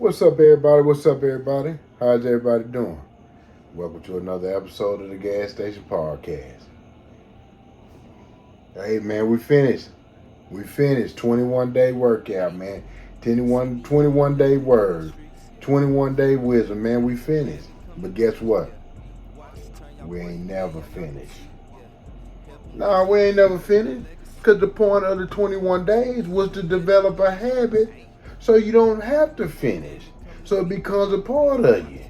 What's up, everybody? What's up, everybody? How's everybody doing? Welcome to another episode of the Gas Station Podcast. Hey, man, we finished. We finished 21-day workout, man. 21-day word, 21-day wisdom, man. We finished. But guess what? We ain't never finished. No, we ain't never finished. Because the point of the 21 days was to develop a habit so you don't have to finish. So it becomes a part of you.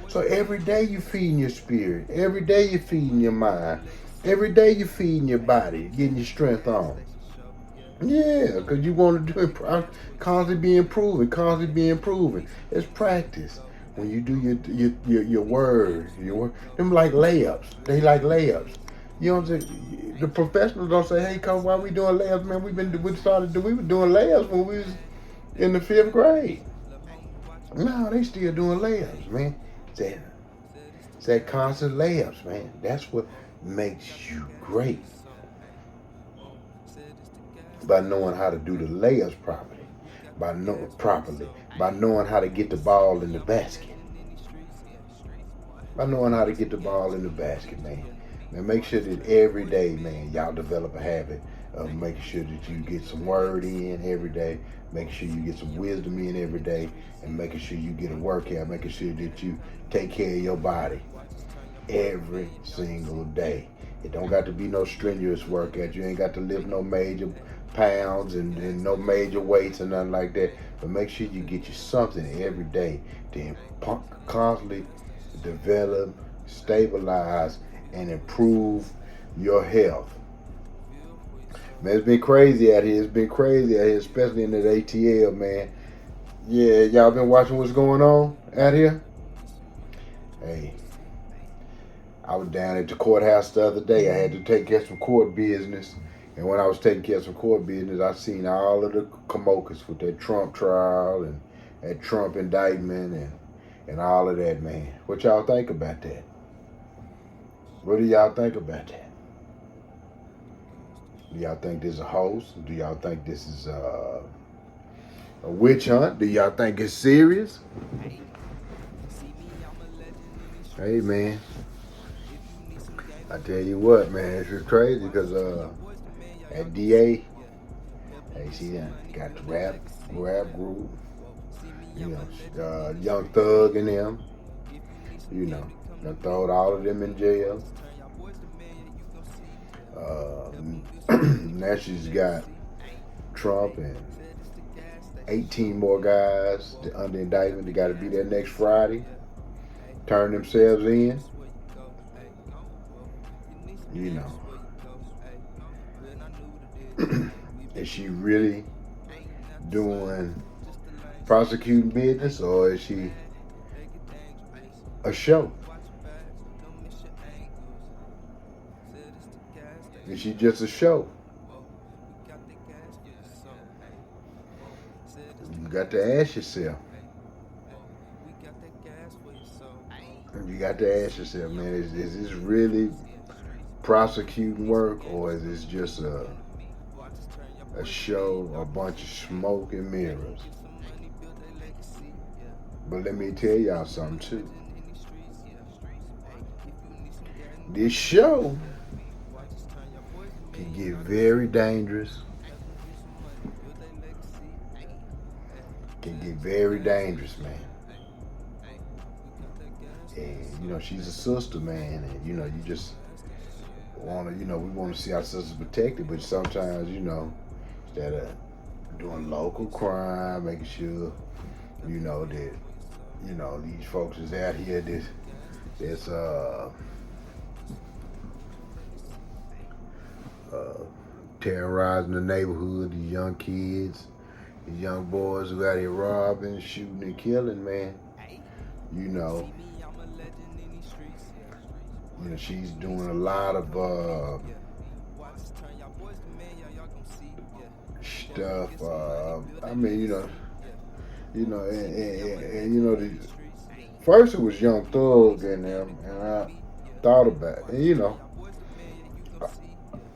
So every day you're feeding your spirit. Every day you're feeding your mind. Every day you're feeding your body, getting your strength on. Yeah, because you want to do it, constantly be improving. It's practice. When you do your word, them like layups. They like layups. You know what I'm saying? The professionals don't say, "Hey, coach, why we doing layups, man? We were doing layups when we was in the 5th grade." No, they still doing layups, man. It's that constant layups, man. That's what makes you great. By knowing how to do the layups properly, by knowing how to get the ball in the basket, man. Man, make sure that every day, man, y'all develop a habit of making sure that you get some word in every day, making sure you get some wisdom in every day, and making sure you get a workout, making sure that you take care of your body every single day. It don't got to be no strenuous workout. You ain't got to lift no major pounds and no major weights and nothing like that. But make sure you get you something every day to constantly develop, stabilize, and improve your health. Man, it's been crazy out here. Especially in the ATL, man. Yeah, y'all been watching what's going on out here? Hey, I was down at the courthouse the other day. I had to take care of some court business. And when I was taking care of some court business, I seen all of the commotions with that Trump trial and that Trump indictment and all of that, man. What y'all think about that? What do y'all think about that? Do y'all think this is a hoax? Do y'all think this is a witch hunt? Do y'all think it's serious? Hey, man. I tell you what, man, it's just crazy because that DA, hey, she done got the rap group, Young Thug and them, done throwed all of them in jail. Now she's got Trump and 18 more guys under indictment. They got to be there next Friday, turn themselves in. Is she really doing prosecuting business, or is she a show? Is she just a show? You got to ask yourself. Man, is this really prosecuting work, or is this just a show, a bunch of smoke and mirrors? But let me tell y'all something too. This show can get very dangerous. Man. And she's a sister, man, and you just wanna, we want to see our sisters protected, but sometimes, instead of doing local crime, making sure, that, these folks is out here that's terrorizing the neighborhood, these young kids, these young boys who out here robbing, shooting, and killing, man. She's doing a lot of stuff. First it was Young Thug and them, and I thought about it. And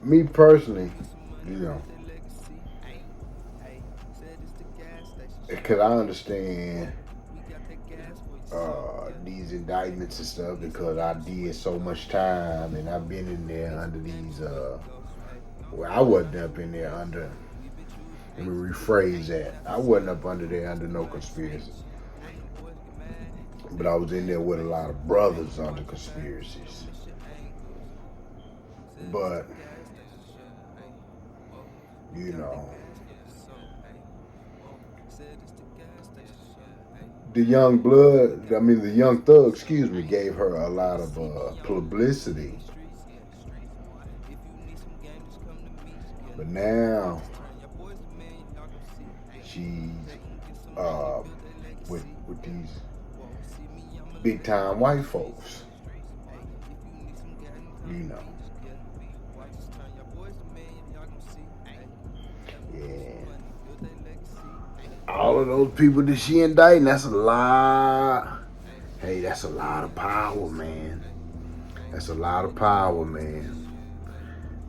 me personally, because I understand these indictments and stuff because I did so much time and I've been in there under these. Well, I wasn't up in there under. Let me rephrase that. I wasn't up under there under no conspiracy, but I was in there with a lot of brothers under conspiracies. But you know, the the young thug, excuse me, gave her a lot of publicity. But now she's with these big time white folks, you know. Yeah. All of those people that she indicting, that's a lot. Hey, that's a lot of power, man. That's a lot of power, man.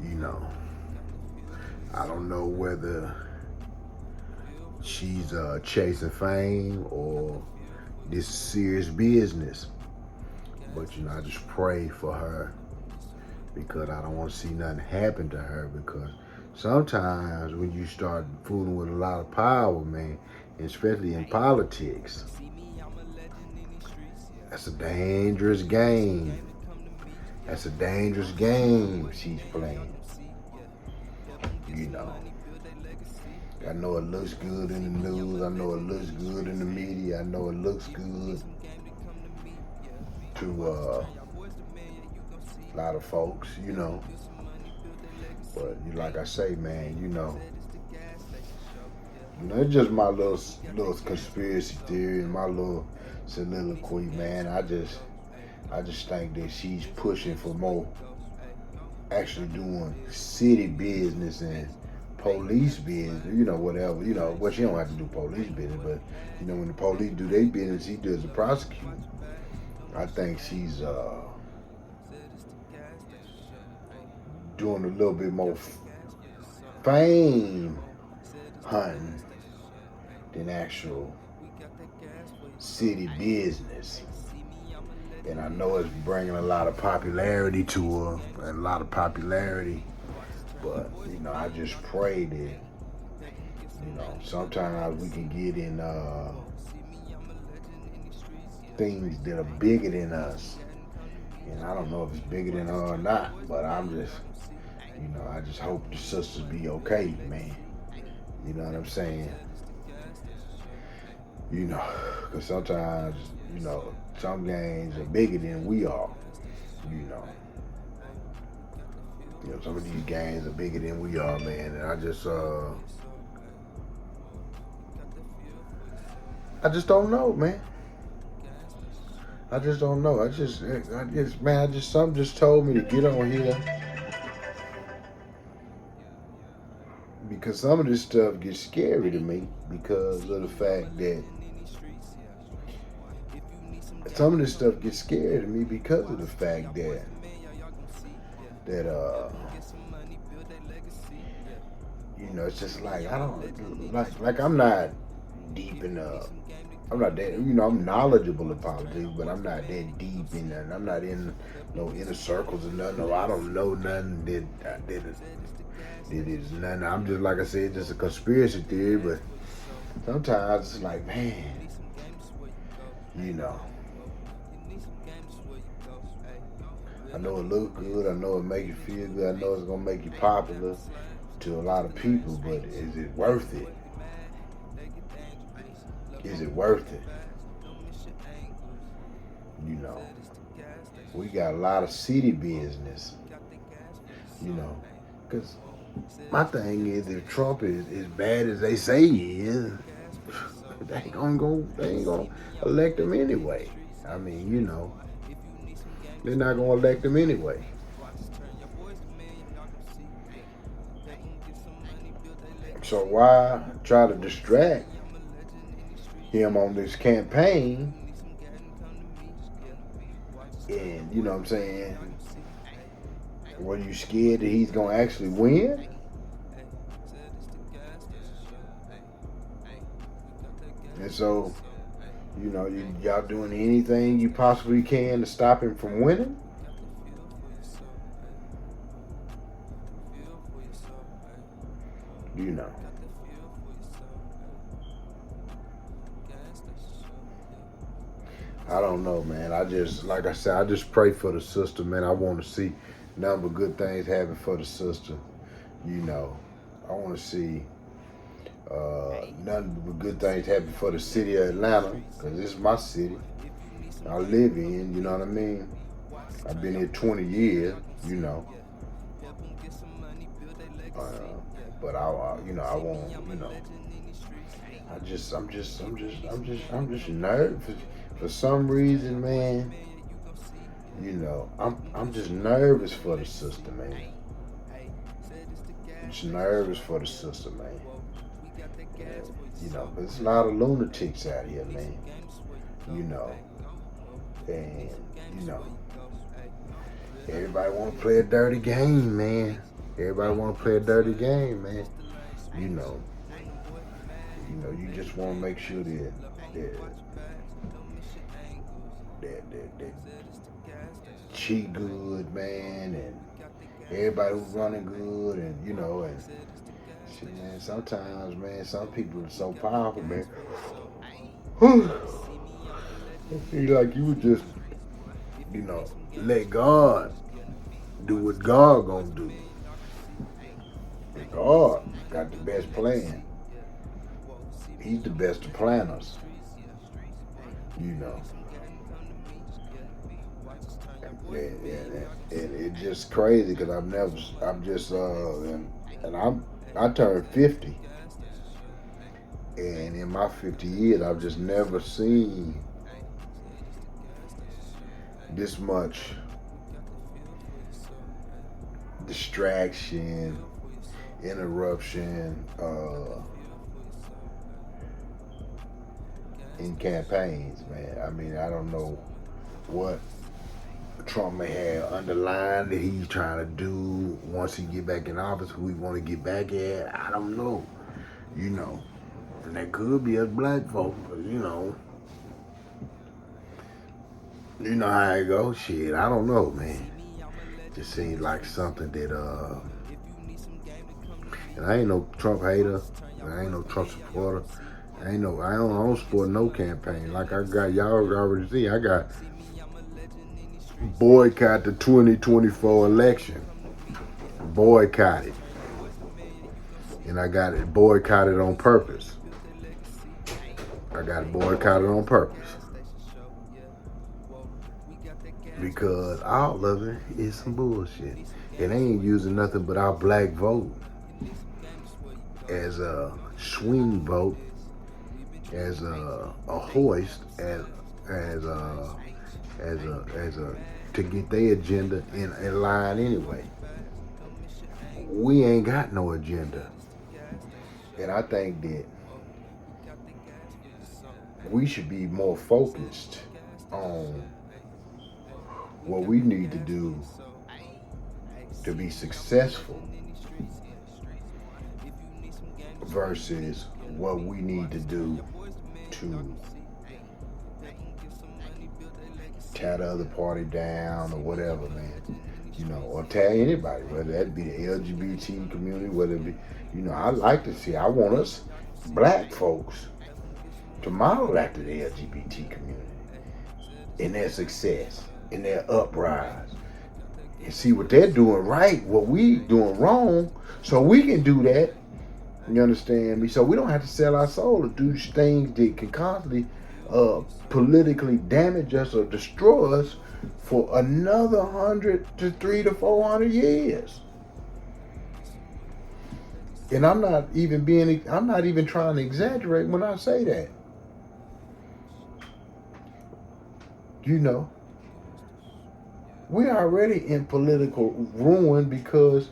You know, I don't know whether she's chasing fame or this is serious business. But, you know, I just pray for her because I don't want to see nothing happen to her because sometimes when you start fooling with a lot of power, man, especially in politics, that's a dangerous game. That's a dangerous game she's playing. You know. I know it looks good in the news. I know it looks good in the media. I know it looks good to a lot of folks, you know. But like I say, man, you know, it's just my little conspiracy theory and my little soliloquy, man. I just think that she's pushing for more actually doing city business and police business, you know, whatever, you know, well, she don't have to do police business, but, you know, when the police do their business, he does the prosecuting. I think she's doing a little bit more fame hunting than actual city business. And I know it's bringing a lot of popularity to her, and a lot of popularity. But, you know, I just pray that, you know, sometimes we can get in things that are bigger than us. And I don't know if it's bigger than her or not, but I'm just, you know, I just hope the sisters be okay, man. You know what I'm saying? You know, because sometimes, you know, some gangs are bigger than we are, you know. You know, some of these gangs are bigger than we are, man. And I just don't know, man. I just don't know. Something just told me to get on here because some of this stuff gets scary to me because of the fact that some of this stuff gets scary to me because of the fact that you know, it's just like I don't like I'm not deep in I'm not that, you know, I'm knowledgeable in politics, but I'm not that deep in that. I'm not in no inner circles or nothing. Or I don't know nothing that is nothing. I'm just, like I said, just a conspiracy theory. But sometimes it's like, man, you know, I know it look good. I know it make you feel good. I know it's gonna make you popular to a lot of people. But is it worth it? Is it worth it? You know, we got a lot of city business, you know, because my thing is if Trump is as bad as they say he is, they ain't gonna elect him anyway. I mean, you know, they're not gonna elect him anyway. So why try to distract him on this campaign? And you know what I'm saying? Were you scared that he's gonna actually win? And so You know, y'all doing anything you possibly can to stop him from winning? You know. I don't know, man. I just, like I said, I just pray for the sister, man. I want to see nothing but good things happen for the sister. You know, I want to see nothing but good things happen for the city of Atlanta, because this is my city. I live in, you know what I mean? I've been here 20 years, you know. Uh, but I won't, you know. I'm just nervous for some reason, man. You know, I'm just nervous for the sister, man. I'm just nervous for the sister, man. You know, there's a lot of lunatics out here, man. You know, and you know, everybody want to play a dirty game, man. Everybody want to play a dirty game, man. You know, you just want to make sure that she good, man, and everybody was running good, and you know, and shit, man. Sometimes, man, some people are so powerful, man. You like you would just, you know, let God do what God gonna do. God got the best plan. He's the best of planners. You know. And it's just crazy because I turned 50, and in my 50 years I've just never seen this much distraction, interruption in campaigns, man. I mean, I don't know what Trump may have underlined that he's trying to do once he get back in office, who he want to get back at. I don't know, you know. And that could be us black folks, but you know how it goes. Shit, I don't know, man. Just seems like something that and I ain't no Trump hater, I ain't no Trump supporter. I don't support no campaign. Like I got, y'all already see, I got boycott the 2024 election. Boycott it. And I got it boycotted on purpose. I got it boycotted on purpose. Because all of it is some bullshit. And they ain't using nothing but our black vote as a swing vote, as a hoist, as a to get their agenda in line anyway. We ain't got no agenda. And I think that we should be more focused on what we need to do to be successful versus what we need to do to tear the other party down or whatever, man. You know, or tear anybody, whether that be the LGBT community, whether it be, you know, I want us black folks to model after the LGBT community in their success, in their uprise, and see what they're doing right, what we doing wrong, so we can do that. You understand me? So we don't have to sell our soul to do things that can constantly politically damage us or destroy us for another 100 to 300 to 400 years. And I'm not even trying to exaggerate when I say that. You know, we're already in political ruin because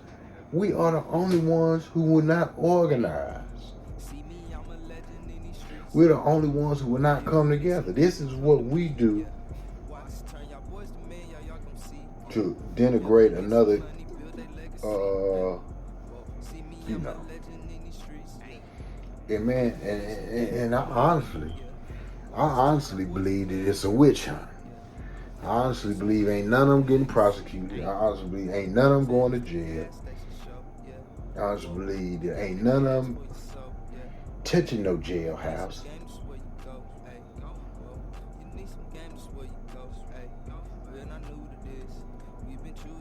we are the only ones who will not organize. We're the only ones who will not come together. This is what we do to denigrate another, you know. And man, and I, honestly, I honestly believe that it's a witch hunt. I honestly believe ain't none of them getting prosecuted. I honestly believe ain't none of them going to jail. I honestly believe that ain't none of them touching no jailhouse.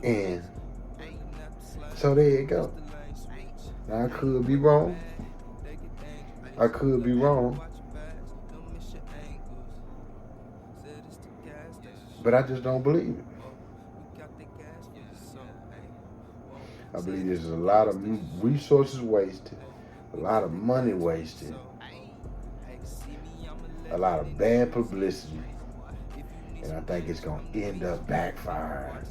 And so there you go. Now I could be wrong. I could be wrong. But I just don't believe it. I believe there's a lot of resources wasted, a lot of money wasted, a lot of bad publicity, and I think it's going to end up backfiring.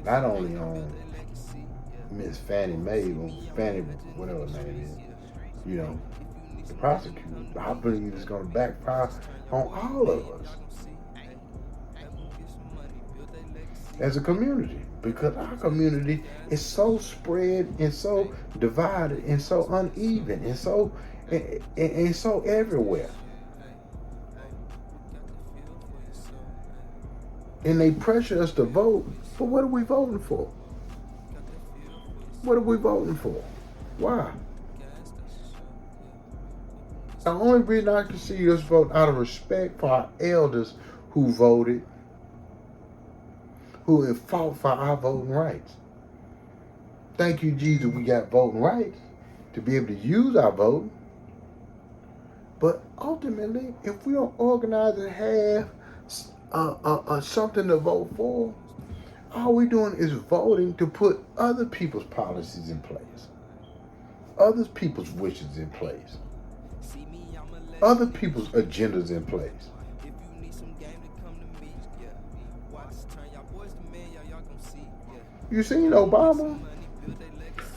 Not only on Miss Fannie Mae, or Fannie, whatever her name is, you know, the prosecutor, I believe it's going to backfire on all of us as a community, because our community is so spread and so divided and so uneven and so everywhere. And they pressure us to vote, but what are we voting for? What are we voting for? Why? The only reason I can see us vote out of respect for our elders who voted, who have fought for our voting rights. Thank you, Jesus, we got voting rights to be able to use our vote. But ultimately, if we don't organize and have something to vote for, all we're doing is voting to put other people's policies in place, other people's wishes in place, other people's agendas in place. You seen Obama?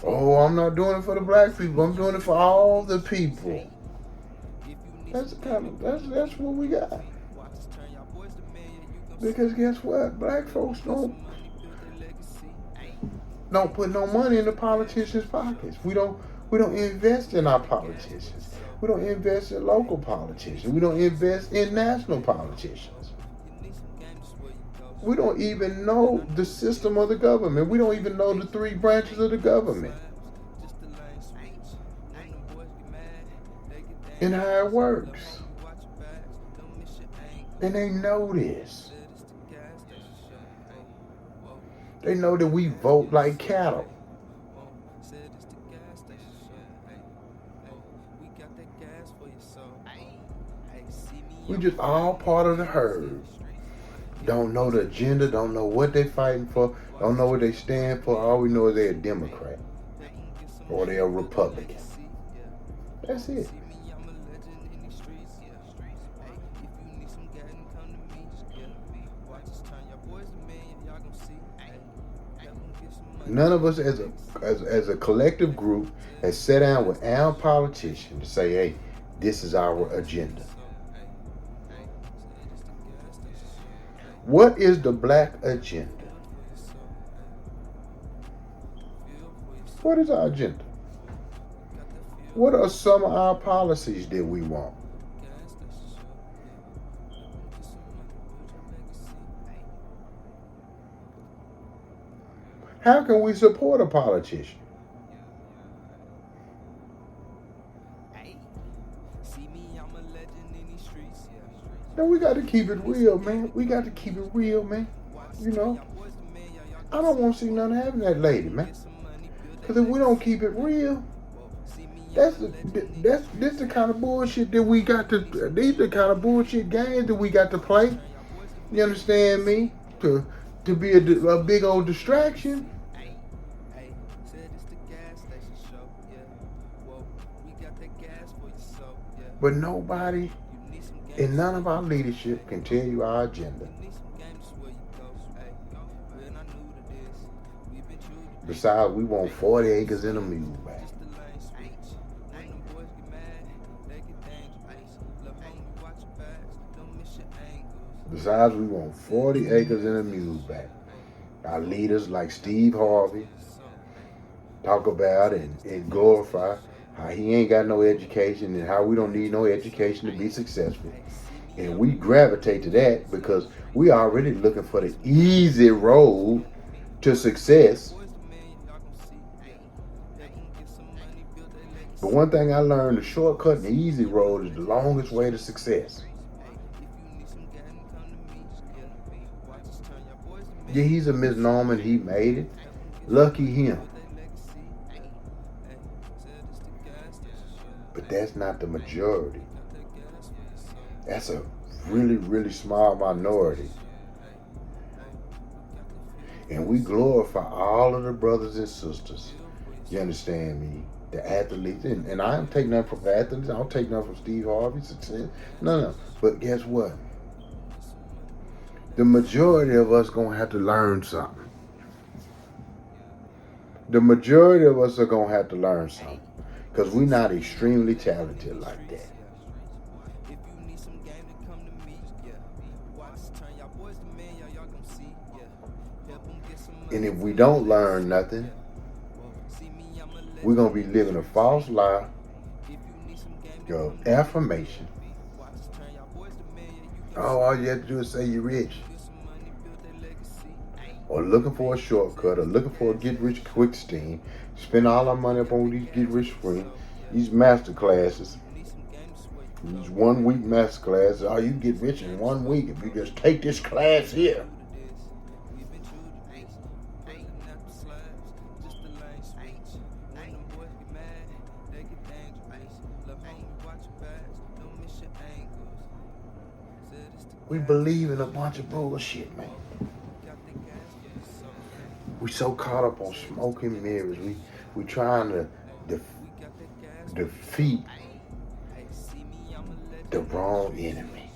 Oh, I'm not doing it for the black people. I'm doing it for all the people. That's what we got. Because guess what? Black folks don't put no money in the politicians' pockets. We don't invest in our politicians. We don't invest in local politicians. We don't invest in national politicians. We don't even know the system of the government. We don't even know the three branches of the government and how it works. And they know this. They know that we vote like cattle. We just all part of the herd. Don't know the agenda, don't know what they're fighting for, don't know what they stand for. All we know is they're a Democrat or they're a Republican. That's it. None of us as a collective group has sat down with our politicians to say, hey, this is our agenda. What is the black agenda? What is our agenda? What are some of our policies that we want? How can we support a politician? Now we got to keep it real, man. We got to keep it real, man. You know, I don't want to see nothing happen to that lady, man. Because if we don't keep it real, this the kind of bullshit that we got to. These the kind of bullshit games that we got to play. You understand me? To be a big old distraction. But nobody and none of our leadership can tell you our agenda. Besides, we want 40 acres and a mule back. Besides, we want 40 acres and a mule back. Our leaders like Steve Harvey talk about and glorify how he ain't got no education and how we don't need no education to be successful. And we gravitate to that because we already looking for the easy road to success. But one thing I learned, the shortcut and the easy road is the longest way to success. Yeah, he's a misnomer and he made it. Lucky him. But that's not the majority. That's a really, really small minority. And we glorify all of the brothers and sisters. You understand me? The athletes. And I don't take nothing from athletes. I don't take nothing from Steve Harvey. No. But guess what? The majority of us going to have to learn something. The majority of us are going to have to learn something. Because we're not extremely talented like that. And if we don't learn nothing, we're going to be living a false lie of affirmation. Oh, all you have to do is say you're rich. Or looking for a shortcut, or looking for a get-rich-quick scheme. Spend all our money up on these get-rich free, these master classes. These 1 week master classes. Oh, you get rich in 1 week if you just take this class here. We believe in a bunch of bullshit, man. We so caught up on smoke and mirrors. We trying to defeat the wrong enemy.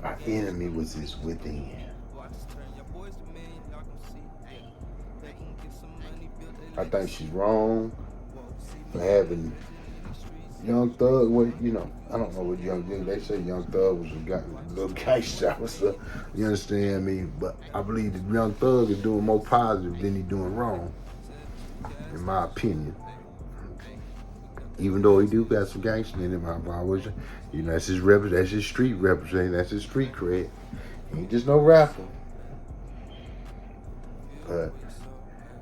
Our enemy was this within. I think she's wrong for having Young Thug. Well, I don't know what Young Thug. They say Young Thug was a little gangster. You understand me? But I believe that Young Thug is doing more positive than he's doing wrong, in my opinion. Even though he do got some gangster in him, I wish, that's his that's his street representation, that's his street cred. He ain't just no rapper. But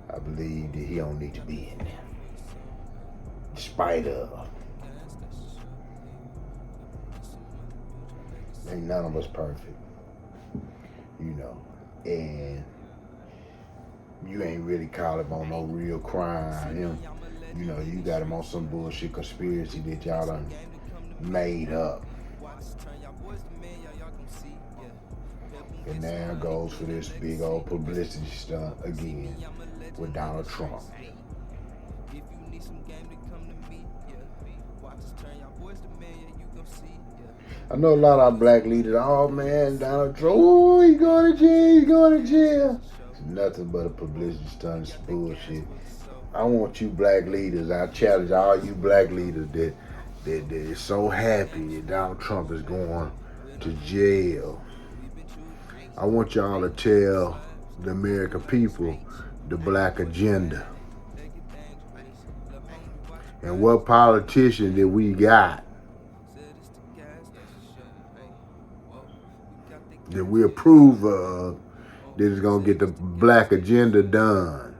I believe that he don't need to be in there. In spite of. Ain't none of us perfect. And you ain't really caught him on no real crime. You got him on some bullshit conspiracy that y'all done made up. And now it goes for this big old publicity stunt again with Donald Trump. I know a lot of our black leaders, oh man, Donald Trump, oh, he's going to jail. It's nothing but a publicity stunt, it's bullshit. I want you black leaders, I challenge all you black leaders that is so happy that Donald Trump is going to jail. I want y'all to tell the American people the black agenda. And what politician that we got that we approve of that is going to get the black agenda done.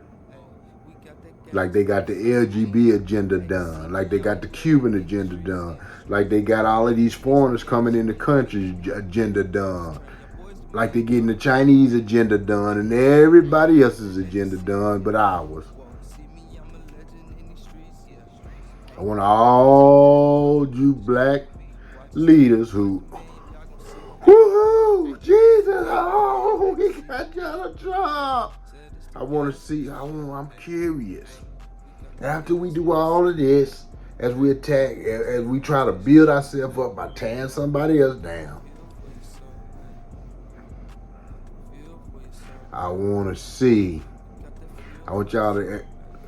Like they got the LGBT agenda done. Like they got the Cuban agenda done. Like they got all of these foreigners coming in the country agenda done. Like they getting the Chinese agenda done and everybody else's agenda done but ours. I want all you black leaders who, woohoo, Jesus, oh, we got Donald Trump. I want to see, I'm curious. After we do all of this, as we attack, as we try to build ourselves up by tearing somebody else down, I want y'all to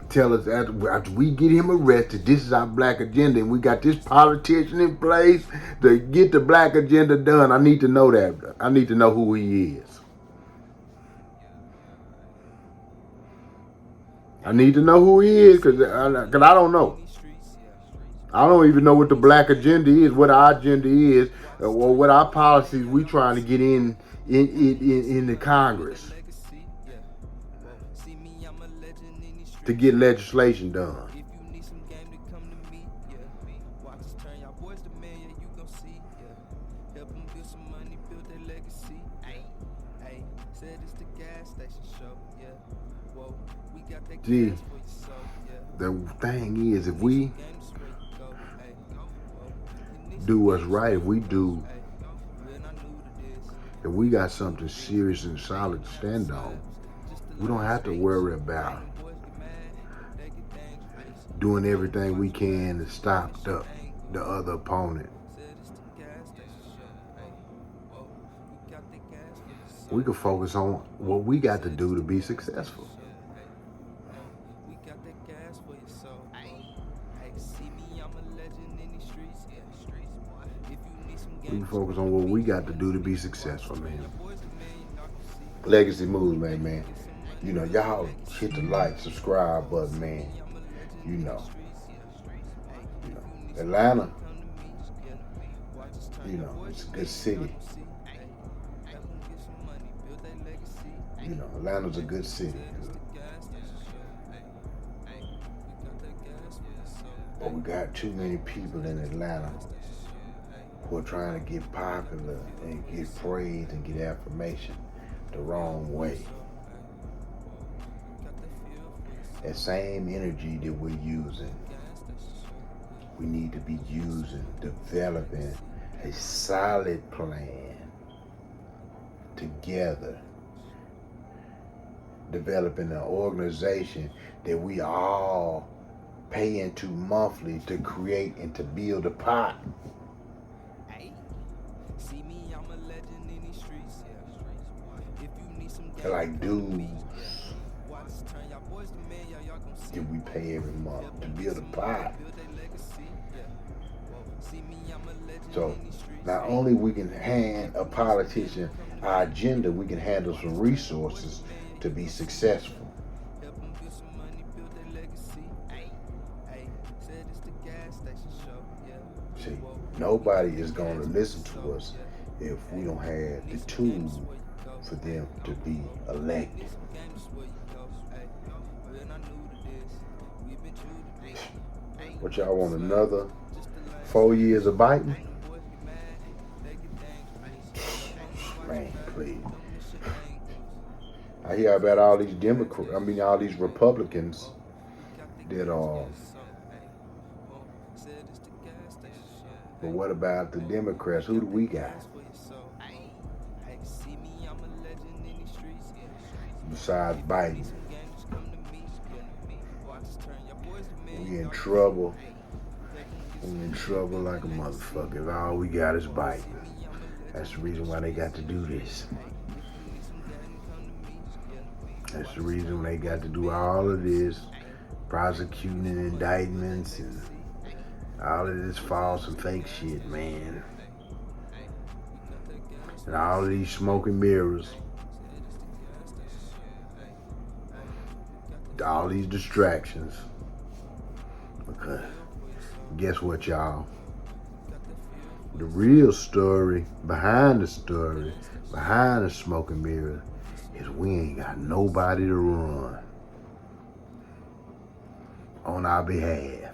tell us after we get him arrested, this is our black agenda, and we got this politician in place to get the black agenda done. I need to know that. I need to know who he is. I need to know who he is because I don't know. I don't even know what the black agenda is, what our agenda is, or what our policies we trying to get in the Congress to get legislation done. See, the thing is, if we do what's right, if we got something serious and solid to stand on, we don't have to worry about doing everything we can to stop the other opponent. We can focus on what we got to do to be successful. We can focus on what we got to do to be successful, man. Legacy moves, man. You know, y'all hit the like, subscribe button, man. You know, Atlanta, it's a good city. Atlanta's a good city. But we got too many people in Atlanta who are trying to get popular and get praise and get affirmation the wrong way. That same energy that we're using, we need to be using, developing a solid plan together, developing an organization that we all pay into monthly to create and to build a pot. Like dues that we pay every month to build a pot. So not only we can hand a politician our agenda, we can handle some resources to be successful. See, nobody is going to listen to us if we don't have the tools for them to be elected. What y'all want, another 4 years of Biden? Man, please. I hear about all these all these Republicans that are. But what about the Democrats? Who do we got? Besides Biden. We in trouble. We in trouble like a motherfucker. If all we got is Biden. That's the reason why they got to do this. That's the reason they got to do all of this prosecuting and indictments and all of this false and fake shit, man. And all of these smoke and mirrors. All these distractions. Because guess what, y'all? The real story, behind the smoke and mirror, is we ain't got nobody to run on our behalf.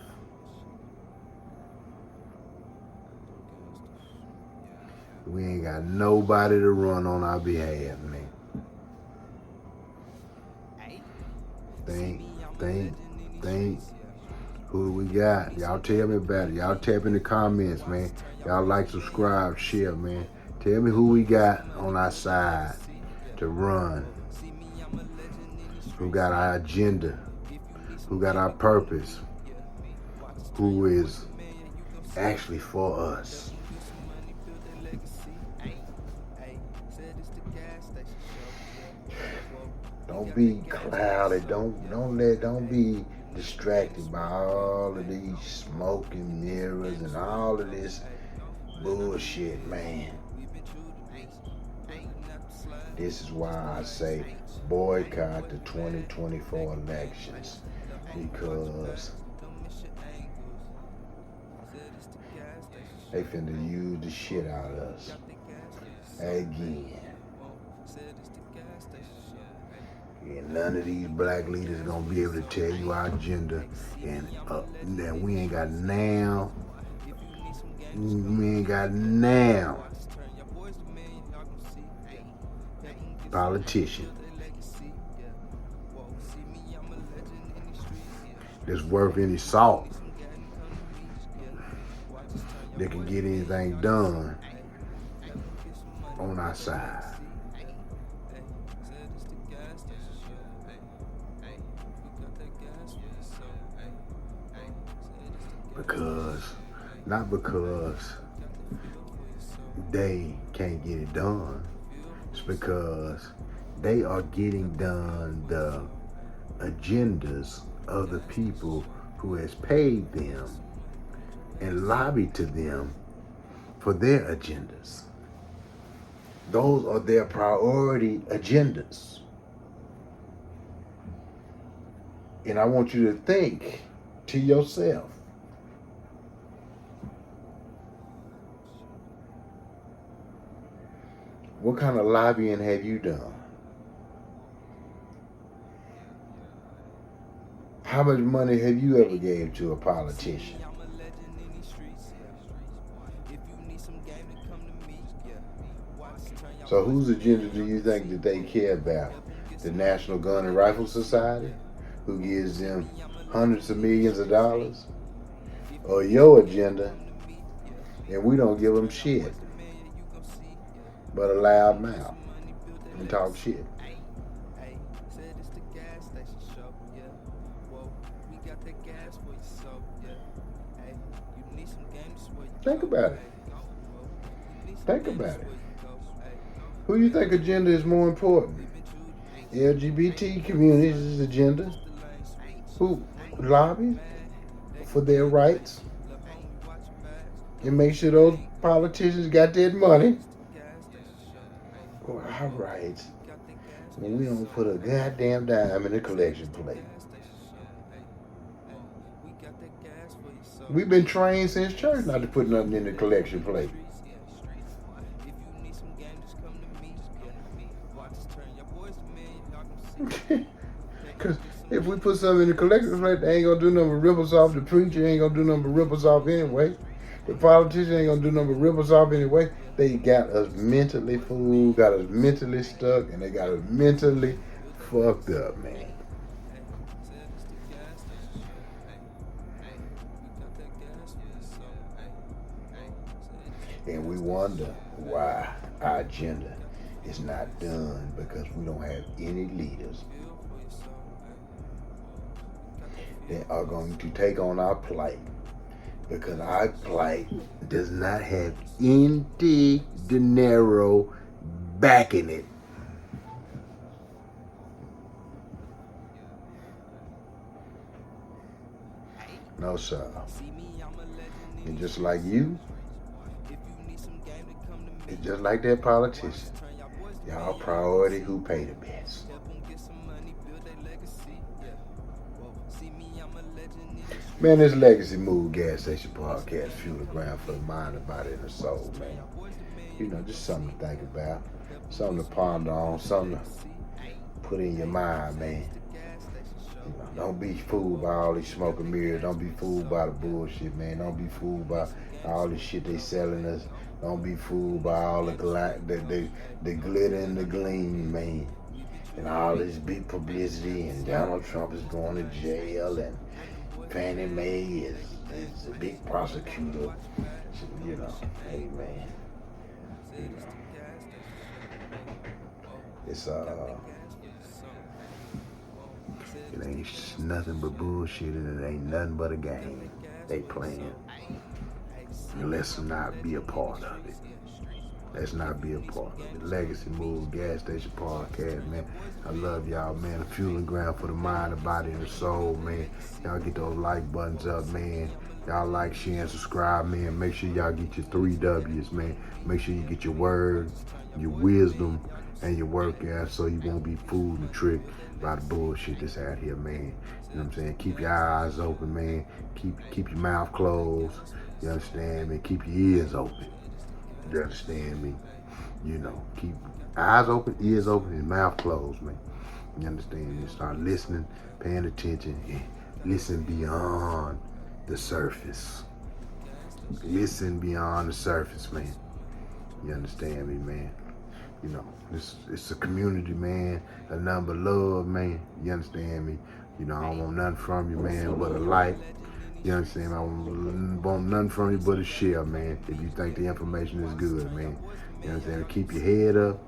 We ain't got nobody to run on our behalf, man. Think. Who do we got? Y'all tell me about it. Y'all tap in the comments, man. Y'all like, subscribe, share, man. Tell me who we got on our side to run. Who got our agenda? Who got our purpose? Who is actually for us? Don't be clouded. Don't be distracted by all of these smoke and mirrors and all of this bullshit, man. This is why I say boycott the 2024 elections, because They finna use the shit out of us. Again. And none of these black leaders gonna be able to tell you our agenda, and that we ain't got now. We ain't got now. Politician that's worth any salt that can get anything done on our side. Not because they can't get it done. It's because they are getting done the agendas of the people who has paid them and lobbied to them for their agendas. Those are their priority agendas. And I want you to think to yourself, what kind of lobbying have you done? How much money have you ever gave to a politician? So whose agenda do you think that they care about? The National Gun and Rifle Society, who gives them hundreds of millions of dollars? Or your agenda, and we don't give them shit but a loud mouth and talk shit? Think about it. Think about it. Who you think agenda is more important? LGBT community's agenda? Who lobby for their rights and make sure those politicians got that money? Or our rights when we don't put a goddamn dime in the collection plate? We've been trained since church not to put nothing in the collection plate. Because if we put something in the collection plate, they ain't gonna do nothing but rip us off. The preacher ain't gonna do nothing but rip us off anyway. The politician ain't gonna do nothing but rip us off anyway. They got us mentally fooled, got us mentally stuck, and they got us mentally fucked up, man. And we wonder why our agenda is not done, because we don't have any leaders that are going to take on our plight, because our plight does not have any dinero backing it. No, sir. And just like you, and just like that politician, y'all priority who pay the best. Man, this Legacy Move Gas Station Podcast, fuel the ground for the mind, the body, and the soul, man. You know, just something to think about, something to ponder on, something to put in your mind, man. You know, don't be fooled by all this smoke and mirrors. Don't be fooled by the bullshit, man. Don't be fooled by all the shit they selling us. Don't be fooled by all the glitter and the gleam, man. And all this big publicity, and Donald Trump is going to jail, and Fannie Mae is a big prosecutor. So, you know, hey, man. You know, it's it ain't nothing but bullshit, and it ain't nothing but a game they playing. And let's not be a part of it. Let's not be a part of it. Legacy Move Gas Station Podcast, man. I love y'all, man. The fueling ground for the mind, the body, and the soul, man. Y'all get those like buttons up, man. Y'all like, share, and subscribe, man. Make sure y'all get your 3 W's, man. Make sure you get your word, your wisdom, and your work out so you won't be fooled and tricked by the bullshit that's out here, man. You know what I'm saying? Keep your eyes open, man. Keep your mouth closed. You understand me? Keep your ears open. You understand me? You know, keep eyes open, ears open, and mouth closed, man. You understand me? Start listening, paying attention, and listen beyond the surface. Listen beyond the surface, man. You understand me, man? You know, it's a community, man. A number of love, man. You understand me? You know, I don't want nothing from you, man, but a like. You understand me? I don't want nothing from you but a share, man. If you think the information is good, man. You understand me? Keep your head up.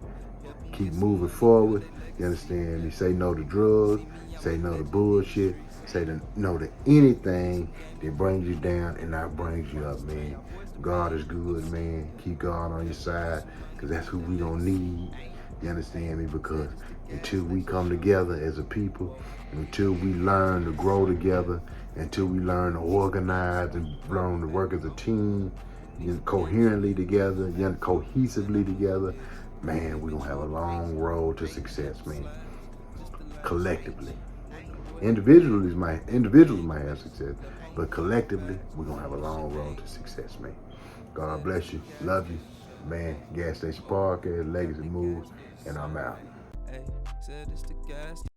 Keep moving forward. You understand me? Say no to drugs. Say no to bullshit. Say no to anything that brings you down and not brings you up, man. God is good, man. Keep God on your side, because that's who we don't need. You understand me? Because until we come together as a people, until we learn to grow together, until we learn to organize and learn to work as a team, coherently together, cohesively together, man, we're gonna have a long road to success, man. Collectively. Individuals might have success, but collectively, we're gonna have a long road to success, man. God bless you. Love you. Man, Gas Station Podcast, Legacy Moves, and I'm out.